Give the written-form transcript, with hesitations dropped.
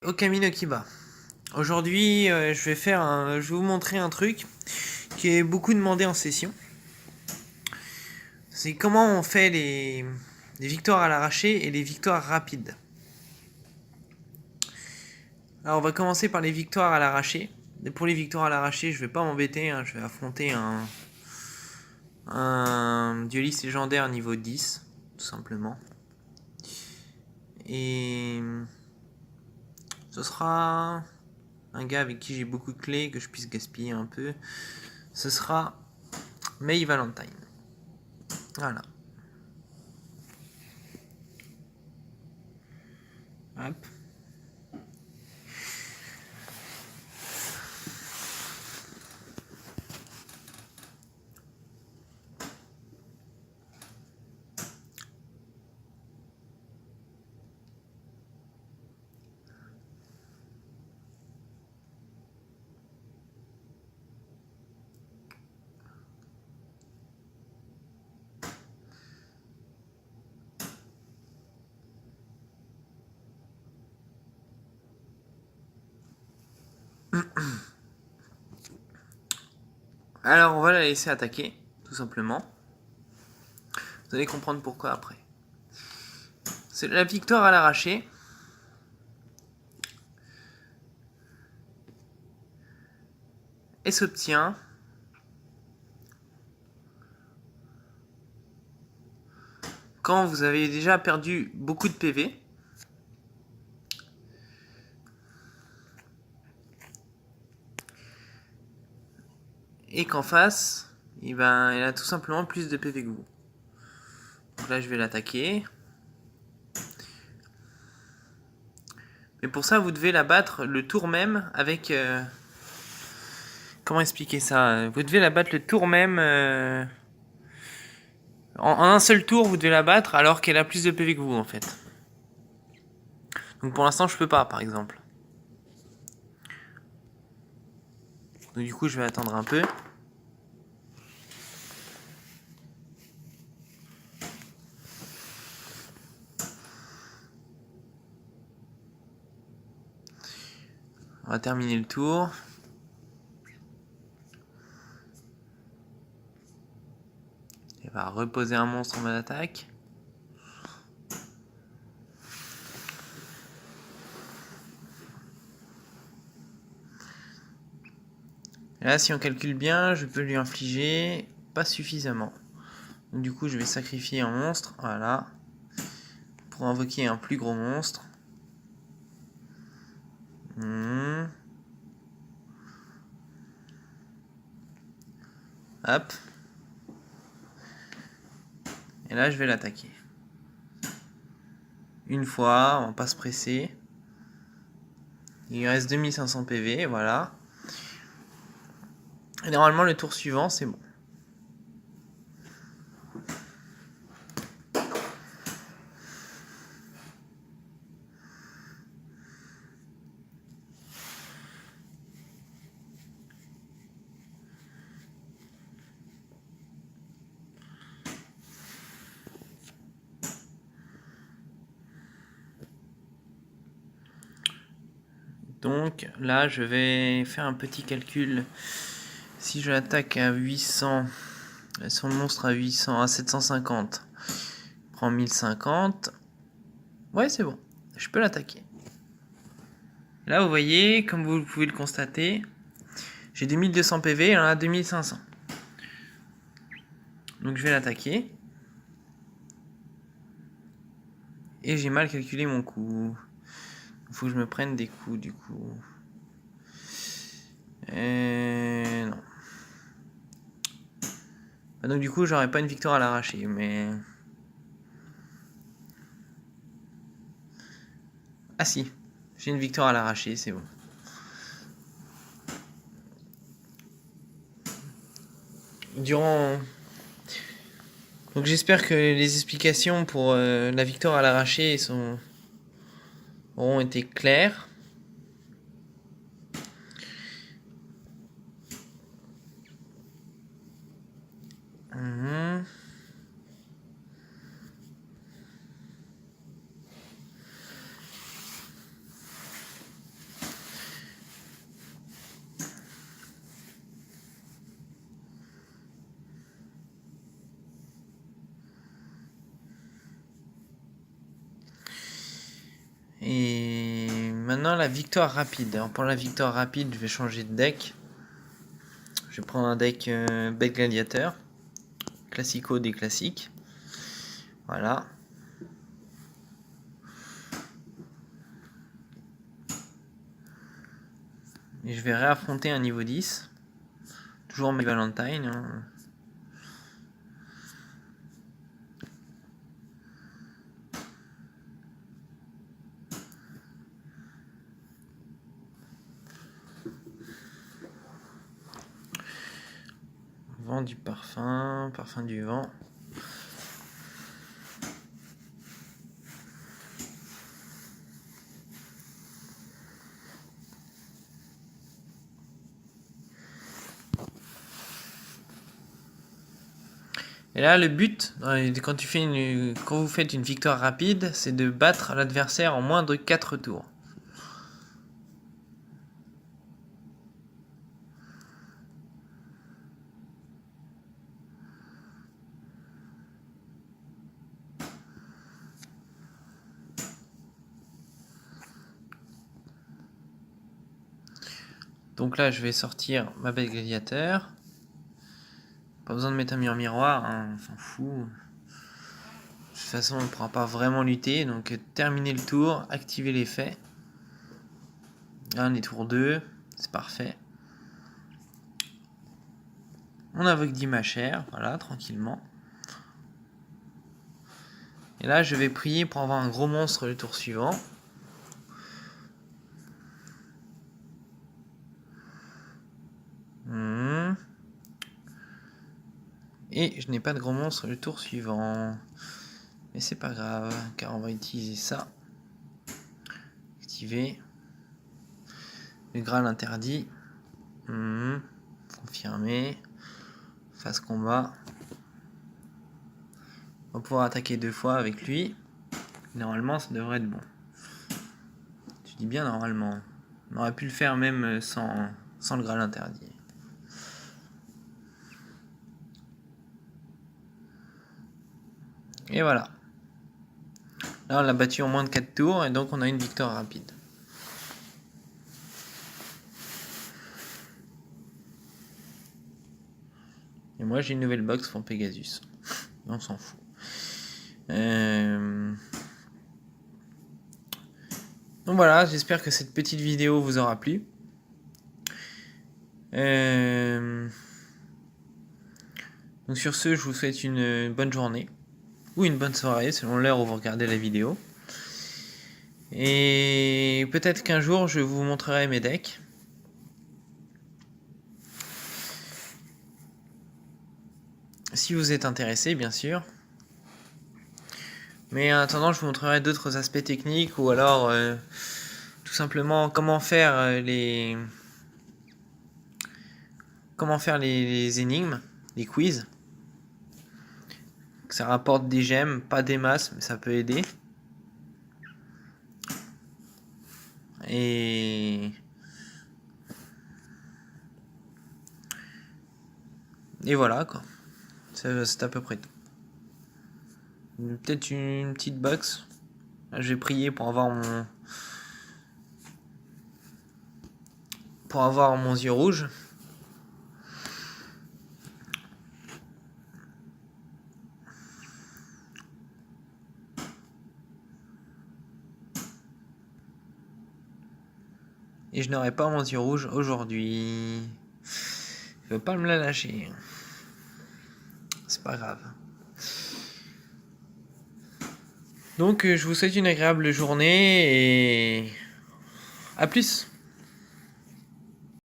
Okami no Kiba. Aujourd'hui, je vais vous montrer un truc qui est beaucoup demandé en session. C'est comment on fait les victoires à l'arraché et les victoires rapides. Alors on va commencer par les victoires à l'arraché. Et pour les victoires à l'arraché, je vais pas m'embêter, hein, je vais affronter un dueliste légendaire niveau 10, tout simplement. Et ce sera un gars avec qui j'ai beaucoup de clés, que je puisse gaspiller un peu. Ce sera May Valentine. Voilà. Hop. Alors on va la laisser attaquer, tout simplement. Vous allez comprendre pourquoi après. C'est la victoire à l'arraché. Et s'obtient quand vous avez déjà perdu beaucoup de PV. Et qu'en face, elle a tout simplement plus de PV que vous. Donc là je vais l'attaquer. Mais pour ça vous devez la battre le tour même avec... comment expliquer ça? Vous devez la battre le tour même... en un seul tour vous devez la battre alors qu'elle a plus de PV que vous en fait. Donc pour l'instant je peux pas par exemple. Donc du coup je vais attendre un peu. On va terminer le tour. Elle va reposer un monstre en mode attaque. Et là, si on calcule bien, je peux lui infliger pas suffisamment. Donc, du coup, je vais sacrifier un monstre, voilà, pour invoquer un plus gros monstre. Hop. Et là, je vais l'attaquer. Une fois, on va pas se presser. Il lui reste 2500 PV, voilà. Et normalement, le tour suivant, c'est bon. Donc là, je vais faire un petit calcul. Si je l'attaque à 800, son monstre à 800, à 750, prend 1050. Ouais, c'est bon. Je peux l'attaquer. Là, vous voyez, comme vous pouvez le constater, j'ai 2200 PV, elle en a 2500. Donc je vais l'attaquer. Et j'ai mal calculé mon coup. Il faut que je me prenne des coups du coup. Non. Donc du coup, j'aurais pas une victoire à l'arraché, mais... Ah si, j'ai une victoire à l'arraché, c'est bon. Donc j'espère que les explications pour la victoire à l'arraché auront été claires. Et maintenant la victoire rapide. Alors pour la victoire rapide, je vais changer de deck. Je vais prendre un deck Bête Gladiateur. Classico des classiques. Voilà. Et je vais réaffronter un niveau 10. Toujours mes Valentine. Hein. Vent du parfum, parfum du vent. Et là, le but, quand vous faites une victoire rapide, c'est de battre l'adversaire en moins de 4 tours. Donc là, je vais sortir ma Bête Gladiateur. Pas besoin de mettre un mur miroir, hein, on s'en fout. De toute façon, on ne pourra pas vraiment lutter. Donc, terminer le tour, activer l'effet. Là, on est tour 2, c'est parfait. On invoque 10 ma chère, voilà, tranquillement. Et là, je vais prier pour avoir un gros monstre le tour suivant. Et je n'ai pas de gros monstre le tour suivant. Mais c'est pas grave, car on va utiliser ça. Activer. Le Graal interdit. Confirmer. Phase combat. On va pouvoir attaquer 2 fois avec lui. Normalement, ça devrait être bon. Je dis bien normalement. On aurait pu le faire même sans le Graal interdit. Et voilà. Là, on l'a battu en moins de 4 tours et donc on a une victoire rapide. Et moi, j'ai une nouvelle box pour Pegasus. On s'en fout. Donc voilà, j'espère que cette petite vidéo vous aura plu. Donc sur ce, je vous souhaite une bonne journée. Ou une bonne soirée, selon l'heure où vous regardez la vidéo. Et peut-être qu'un jour, je vous montrerai mes decks. Si vous êtes intéressé, bien sûr. Mais en attendant, je vous montrerai d'autres aspects techniques ou alors tout simplement comment faire les énigmes, les quiz. Ça rapporte des gemmes, pas des masses, mais ça peut aider. Et voilà quoi. C'est à peu près tout. Peut-être une petite box. Là, je vais prier pour avoir mon yeux rouge. Et je n'aurai pas mon yeux rouge aujourd'hui. Je veux pas me la lâcher. C'est pas grave. Donc je vous souhaite une agréable journée et à plus.